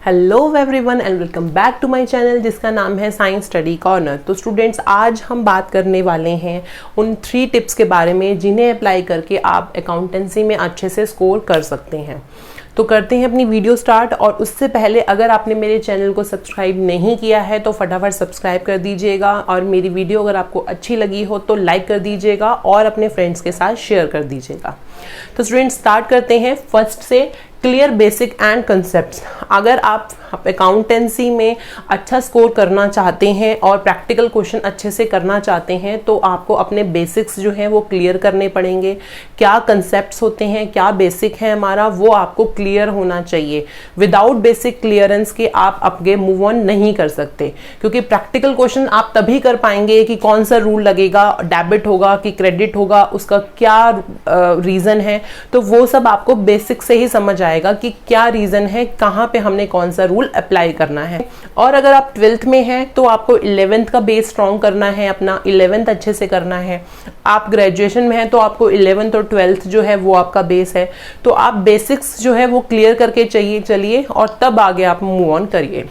Hello everyone and welcome back to my channel जिसका नाम है साइंस स्टडी कॉर्नर। तो स्टूडेंट्स, आज हम बात करने वाले हैं उन 3 टिप्स के बारे में जिन्हें अप्लाई करके आप अकाउंटेंसी में अच्छे से स्कोर कर सकते हैं। तो करते हैं अपनी वीडियो स्टार्ट। और उससे पहले अगर आपने मेरे चैनल को सब्सक्राइब नहीं किया है तो फटाफट सब्सक्राइब कर दीजिएगा, और मेरी वीडियो अगर आपको अच्छी लगी हो तो लाइक कर दीजिएगा और अपने फ्रेंड्स के साथ शेयर कर दीजिएगा। तो स्टूडेंट्स, स्टार्ट करते हैं फर्स्ट से, क्लियर बेसिक एंड कंसेप्ट्स। अगर आप अकाउंटेंसी में अच्छा स्कोर करना चाहते हैं और प्रैक्टिकल क्वेश्चन अच्छे से करना चाहते हैं तो आपको अपने बेसिक्स जो हैं वो क्लियर करने पड़ेंगे। क्या कंसेप्ट्स होते हैं, क्या बेसिक है हमारा, वो आपको क्लियर होना चाहिए। विदाउट बेसिक क्लियरेंस के आप आगे मूव ऑन नहीं कर सकते, क्योंकि प्रैक्टिकल क्वेश्चन आप तभी कर पाएंगे कि कौन सा रूल लगेगा, डेबिट होगा कि क्रेडिट होगा, उसका क्या रीज़न है। तो वो सब आपको बेसिक से ही समझ आएगा कि क्या रीज़न है, कहाँ पे हमने कौन सा रूल अप्लाई करना है। और अगर आप 12th में हैं तो आपको 11th का बेस स्ट्रॉन्ग करना है, अपना 11th अच्छे से करना है। आप ग्रेजुएशन में हैं तो आपको 11th और 12th जो है वो आपका बेस है। तो आप बेसिक्स जो है वो क्लियर करके चलिए और तब आगे आप मूव ऑन करिए।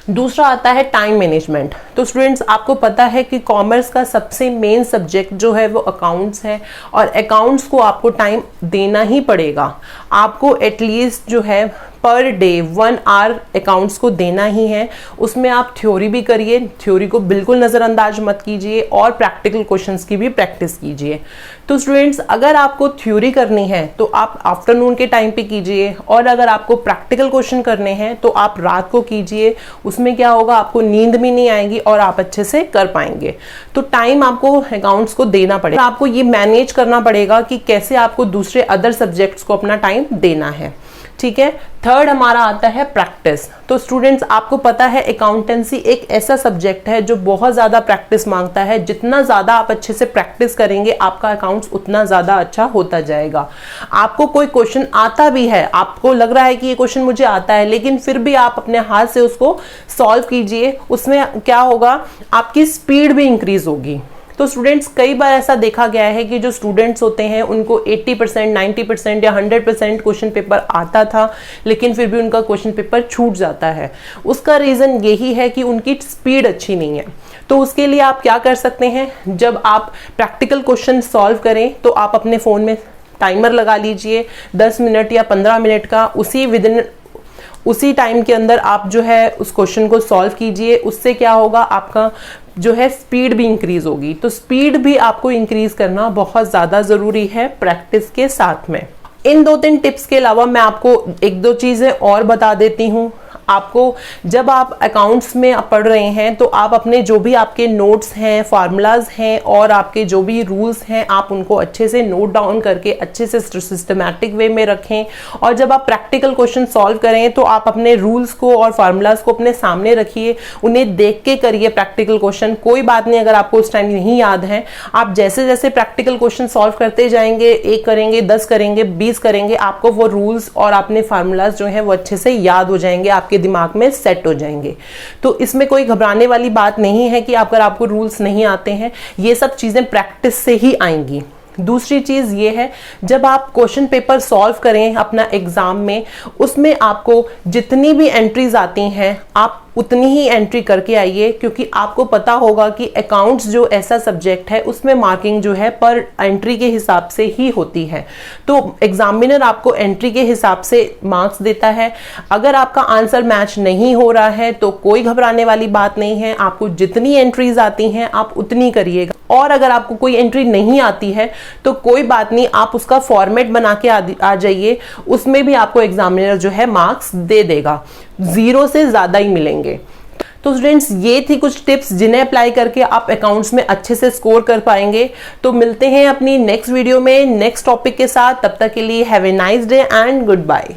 दूसरा आता है टाइम मैनेजमेंट। तो स्टूडेंट्स, आपको पता है कि कॉमर्स का सबसे मेन सब्जेक्ट जो है वो अकाउंट्स है, और अकाउंट्स को आपको टाइम देना ही पड़ेगा। आपको एटलीस्ट जो है पर डे 1 आवर अकाउंट्स को देना ही है। उसमें आप थ्योरी भी करिए, थ्योरी को बिल्कुल नज़रअंदाज मत कीजिए, और प्रैक्टिकल क्वेश्चंस की भी प्रैक्टिस कीजिए। तो स्टूडेंट्स, अगर आपको थ्योरी करनी है तो आप आफ्टरनून के टाइम पे कीजिए, और अगर आपको प्रैक्टिकल क्वेश्चन करने हैं तो आप रात को कीजिए। उसमें क्या होगा, आपको नींद भी नहीं आएगी और आप अच्छे से कर पाएंगे। तो टाइम आपको अकाउंट्स को देना पड़ेगा। आपको ये मैनेज करना पड़ेगा कि कैसे आपको दूसरे अदर सब्जेक्ट्स को अपना टाइम देना है। ठीक है। थर्ड हमारा आता है प्रैक्टिस। तो स्टूडेंट्स, आपको पता है अकाउंटेंसी एक ऐसा सब्जेक्ट है जो बहुत ज़्यादा प्रैक्टिस मांगता है। जितना ज़्यादा आप अच्छे से प्रैक्टिस करेंगे आपका अकाउंट्स उतना ज़्यादा अच्छा होता जाएगा। आपको कोई क्वेश्चन आता भी है, आपको लग रहा है कि ये क्वेश्चन मुझे आता है, लेकिन फिर भी आप अपने हाथ से उसको सॉल्व कीजिए। उसमें क्या होगा, आपकी स्पीड भी इंक्रीज होगी। तो स्टूडेंट्स, कई बार ऐसा देखा गया है कि जो स्टूडेंट्स होते हैं उनको 80%, 90% या 100% क्वेश्चन पेपर आता था, लेकिन फिर भी उनका क्वेश्चन पेपर छूट जाता है। उसका रीज़न यही है कि उनकी स्पीड अच्छी नहीं है। तो उसके लिए आप क्या कर सकते हैं, जब आप प्रैक्टिकल क्वेश्चन सॉल्व करें तो आप अपने फ़ोन में टाइमर लगा लीजिए 10 मिनट या 15 मिनट का। उसी टाइम के अंदर आप जो है उस क्वेश्चन को सॉल्व कीजिए। उससे क्या होगा, आपका जो है स्पीड भी इंक्रीज होगी। तो स्पीड भी आपको इंक्रीज करना बहुत ज़्यादा ज़रूरी है प्रैक्टिस के साथ में। इन 2-3 टिप्स के अलावा मैं आपको 1-2 चीज़ें और बता देती हूँ। आपको जब आप अकाउंट्स में पढ़ रहे हैं तो आप अपने जो भी आपके नोट्स हैं, फार्मूलाज हैं और आपके जो भी रूल्स हैं, आप उनको अच्छे से नोट डाउन करके अच्छे से सिस्टमैटिक वे में रखें। और जब आप प्रैक्टिकल क्वेश्चन सॉल्व करें तो आप अपने रूल्स को और फार्मूलाज को अपने सामने रखिए, उन्हें देख के करिए प्रैक्टिकल क्वेश्चन। कोई बात नहीं अगर आपको उस टाइम नहीं याद है, आप जैसे जैसे प्रैक्टिकल क्वेश्चन सॉल्व करते जाएंगे, 1 करेंगे, 10 करेंगे, 20 करेंगे, आपको वो रूल्स और अपने फार्मूलाज जो है वो अच्छे से याद हो जाएंगे, आपके दिमाग में सेट हो जाएंगे। तो इसमें कोई घबराने वाली बात नहीं है कि अगर आपको रूल्स नहीं आते हैं, ये सब चीजें प्रैक्टिस से ही आएंगी। दूसरी चीज ये है, जब आप क्वेश्चन पेपर सॉल्व करें अपना एग्जाम में, उसमें आपको जितनी भी एंट्रीज आती हैं आप उतनी ही एंट्री करके आइए, क्योंकि आपको पता होगा कि अकाउंट्स जो ऐसा सब्जेक्ट है उसमें मार्किंग जो है पर एंट्री के हिसाब से ही होती है। तो एग्जामिनर आपको एंट्री के हिसाब से मार्क्स देता है। अगर आपका आंसर मैच नहीं हो रहा है तो कोई घबराने वाली बात नहीं है, आपको जितनी एंट्रीज आती हैं आप उतनी करिएगा। और अगर आपको कोई एंट्री नहीं आती है तो कोई बात नहीं, आप उसका फॉर्मेट बना के आ जाइए, उसमें भी आपको एग्जामिनर जो है मार्क्स दे देगा, 0 से ज़्यादा ही मिलेंगे। तो स्टूडेंट्स, ये थी कुछ टिप्स जिन्हें अप्लाई करके आप अकाउंट्स में अच्छे से स्कोर कर पाएंगे। तो मिलते हैं अपनी नेक्स्ट वीडियो में नेक्स्ट टॉपिक के साथ। तब तक के लिए have a nice day and good bye.